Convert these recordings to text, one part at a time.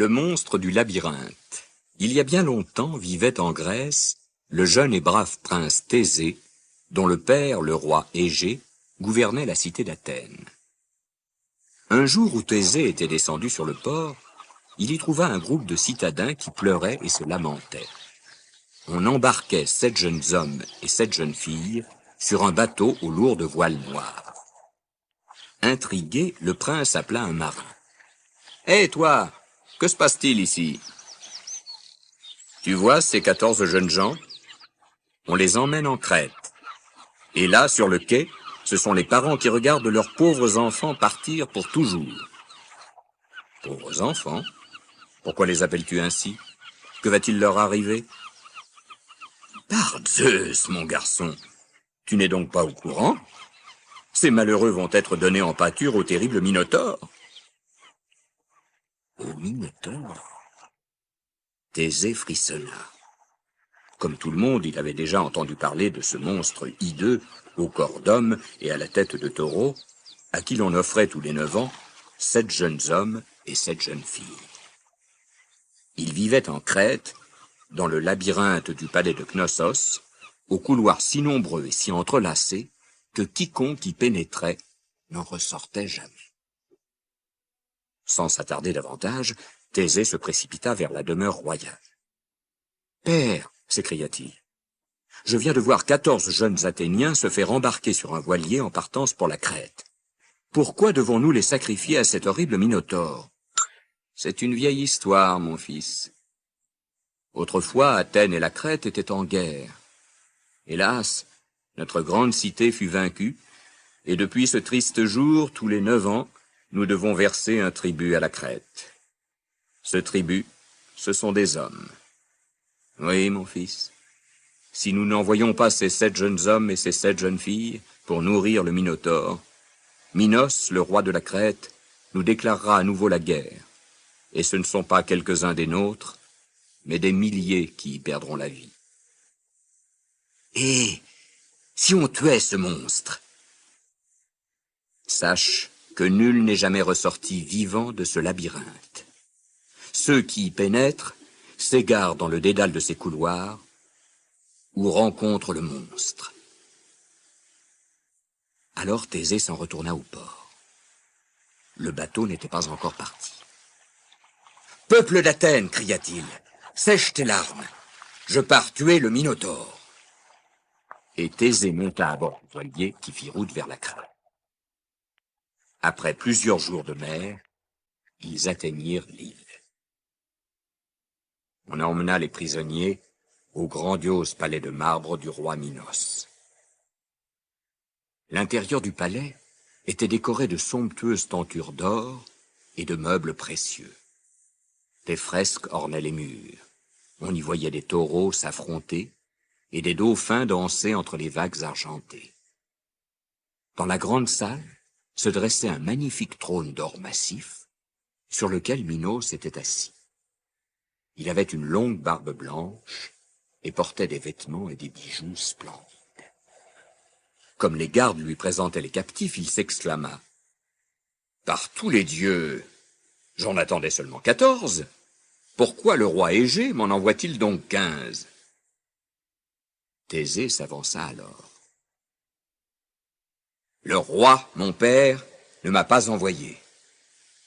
Le monstre du labyrinthe. Il y a bien longtemps vivait en Grèce le jeune et brave prince Thésée, dont le père, le roi Égée, gouvernait la cité d'Athènes. Un jour où Thésée était descendu sur le port, il y trouva un groupe de citadins qui pleuraient et se lamentaient. On embarquait 7 jeunes hommes et 7 jeunes filles sur un bateau aux lourdes voiles noires. Intrigué, le prince appela un marin. « Hé, toi, que se passe-t-il ici? Tu vois ces 14 jeunes gens? On les emmène en Crète. Et là, sur le quai, ce sont les parents qui regardent leurs pauvres enfants partir pour toujours. » « Pauvres enfants? Pourquoi les appelles-tu ainsi? Que va-t-il leur arriver? »« Par Zeus, mon garçon, tu n'es donc pas au courant? Ces malheureux vont être donnés en pâture au terrible Minotaure. » Au Minotaure? Thésée frissonna. Comme tout le monde, il avait déjà entendu parler de ce monstre hideux, au corps d'homme et à la tête de taureau, à qui l'on offrait tous les 9 ans 7 jeunes hommes et 7 jeunes filles. Il vivait en Crète, dans le labyrinthe du palais de Knossos, aux couloirs si nombreux et si entrelacés que quiconque y pénétrait n'en ressortait jamais. Sans s'attarder davantage, Thésée se précipita vers la demeure royale. « Père, s'écria-t-il, je viens de voir 14 jeunes Athéniens se faire embarquer sur un voilier en partance pour la Crète. Pourquoi devons-nous les sacrifier à cet horrible Minotaure? C'est une vieille histoire, mon fils. Autrefois, Athènes et la Crète étaient en guerre. Hélas, notre grande cité fut vaincue, et depuis ce triste jour, tous les 9 ans, nous devons verser un tribut à la Crète. Ce tribut, ce sont des hommes. Oui, mon fils, si nous n'envoyons pas ces 7 jeunes hommes et ces 7 jeunes filles pour nourrir le Minotaure, Minos, le roi de la Crète, nous déclarera à nouveau la guerre. Et ce ne sont pas quelques-uns des nôtres, mais des milliers qui y perdront la vie. Et si on tuait ce monstre? Sache que nul n'est jamais ressorti vivant de ce labyrinthe. Ceux qui y pénètrent s'égarent dans le dédale de ces couloirs ou rencontrent le monstre. Alors Thésée s'en retourna au port. Le bateau n'était pas encore parti. « Peuple d'Athènes, cria-t-il, sèche tes larmes. Je pars tuer le Minotaure. » Et Thésée monta à bord du voilier qui fit route vers la Crète. Après plusieurs jours de mer, ils atteignirent l'île. On emmena les prisonniers au grandiose palais de marbre du roi Minos. L'intérieur du palais était décoré de somptueuses tentures d'or et de meubles précieux. Des fresques ornaient les murs. On y voyait des taureaux s'affronter et des dauphins danser entre les vagues argentées. Dans la grande salle se dressait un magnifique trône d'or massif sur lequel Minos était assis. Il avait une longue barbe blanche et portait des vêtements et des bijoux splendides. Comme les gardes lui présentaient les captifs, il s'exclama. « Par tous les dieux, j'en attendais seulement 14. Pourquoi le roi Égée m'en envoie-t-il donc 15 ?» Thésée s'avança alors. « Le roi, mon père, ne m'a pas envoyé.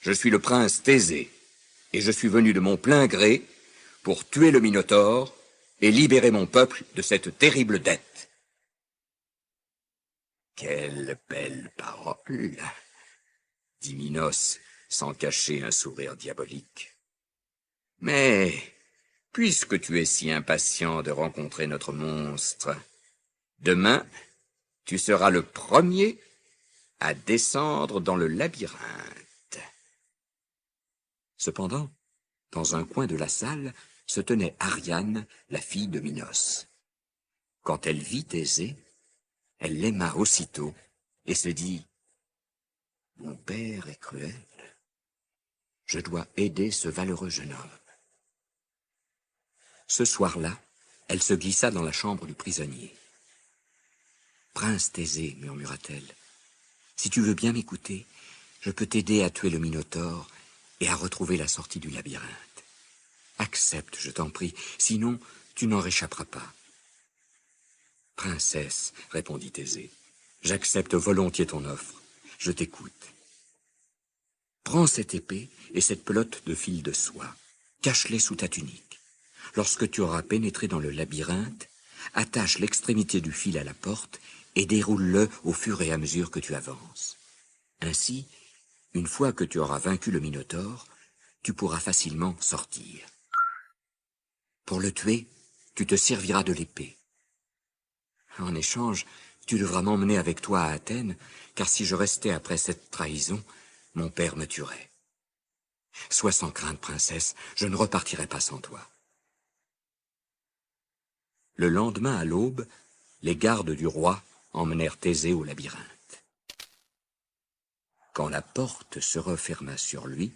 Je suis le prince Thésée, et je suis venu de mon plein gré pour tuer le Minotaure et libérer mon peuple de cette terrible dette. » « Quelle belle parole !» dit Minos, sans cacher un sourire diabolique. « Mais, puisque tu es si impatient de rencontrer notre monstre, demain, tu seras le premier à descendre dans le labyrinthe. » Cependant, dans un coin de la salle, se tenait Ariane, la fille de Minos. Quand elle vit Thésée, elle l'aima aussitôt et se dit « Mon père est cruel. Je dois aider ce valeureux jeune homme. » Ce soir-là, elle se glissa dans la chambre du prisonnier. « Prince Thésée, murmura-t-elle, si tu veux bien m'écouter, je peux t'aider à tuer le Minotaure et à retrouver la sortie du labyrinthe. Accepte, je t'en prie, sinon tu n'en réchapperas pas. Princesse, répondit Thésée, j'accepte volontiers ton offre. Je t'écoute. Prends cette épée et cette pelote de fil de soie. Cache-les sous ta tunique. Lorsque tu auras pénétré dans le labyrinthe, attache l'extrémité du fil à la porte et déroule-le au fur et à mesure que tu avances. Ainsi, une fois que tu auras vaincu le Minotaure, tu pourras facilement sortir. Pour le tuer, tu te serviras de l'épée. En échange, tu devras m'emmener avec toi à Athènes, car si je restais après cette trahison, mon père me tuerait. Sois sans crainte, princesse, je ne repartirai pas sans toi. Le lendemain à l'aube, les gardes du roi emmenèrent Thésée au labyrinthe. Quand la porte se referma sur lui,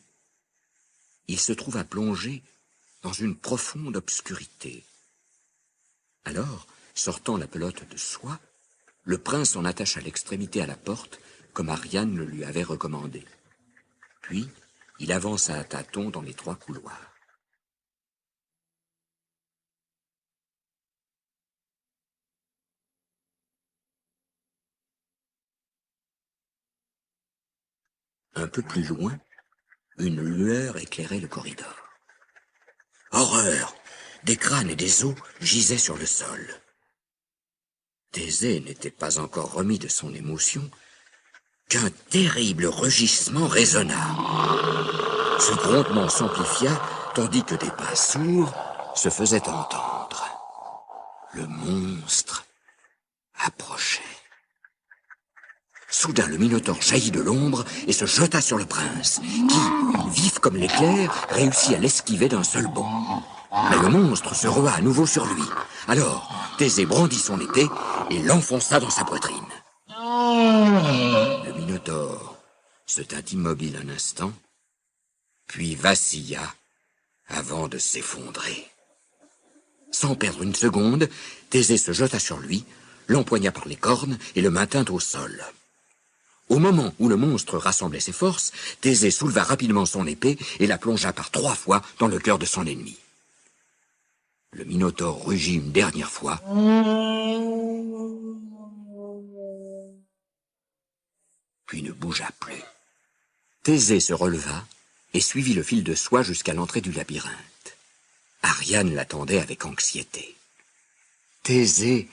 il se trouva plongé dans une profonde obscurité. Alors, sortant la pelote de soie, le prince en attacha l'extrémité à la porte, comme Ariane le lui avait recommandé. Puis, il avança à tâtons dans les 3 couloirs. Un peu plus loin, une lueur éclairait le corridor. Horreur! Des crânes et des os gisaient sur le sol. Thésée n'était pas encore remis de son émotion qu'un terrible rugissement résonna. Ce grondement s'amplifia tandis que des pas sourds se faisaient entendre. Le monstre approchait. Soudain, le Minotaure jaillit de l'ombre et se jeta sur le prince, qui, vif comme l'éclair, réussit à l'esquiver d'un seul bond. Mais le monstre se rua à nouveau sur lui. Alors, Thésée brandit son épée et l'enfonça dans sa poitrine. Le Minotaure se tint immobile un instant, puis vacilla avant de s'effondrer. Sans perdre une seconde, Thésée se jeta sur lui, l'empoigna par les cornes et le maintint au sol. Au moment où le monstre rassemblait ses forces, Thésée souleva rapidement son épée et la plongea par 3 fois dans le cœur de son ennemi. Le Minotaure rugit une dernière fois, puis ne bougea plus. Thésée se releva et suivit le fil de soie jusqu'à l'entrée du labyrinthe. Ariane l'attendait avec anxiété. Thésée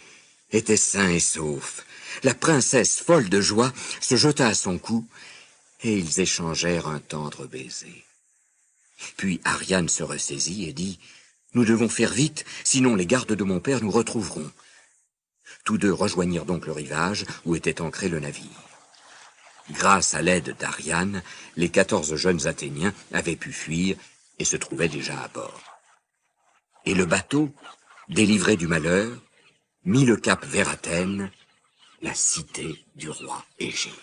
était sain et sauf. La princesse, folle de joie, se jeta à son cou et ils échangèrent un tendre baiser. Puis Ariane se ressaisit et dit « Nous devons faire vite, sinon les gardes de mon père nous retrouveront. » Tous deux rejoignirent donc le rivage où était ancré le navire. Grâce à l'aide d'Ariane, les 14 jeunes Athéniens avaient pu fuir et se trouvaient déjà à bord. Et le bateau, délivré du malheur, mit le cap vers Athènes, la cité du roi Égée.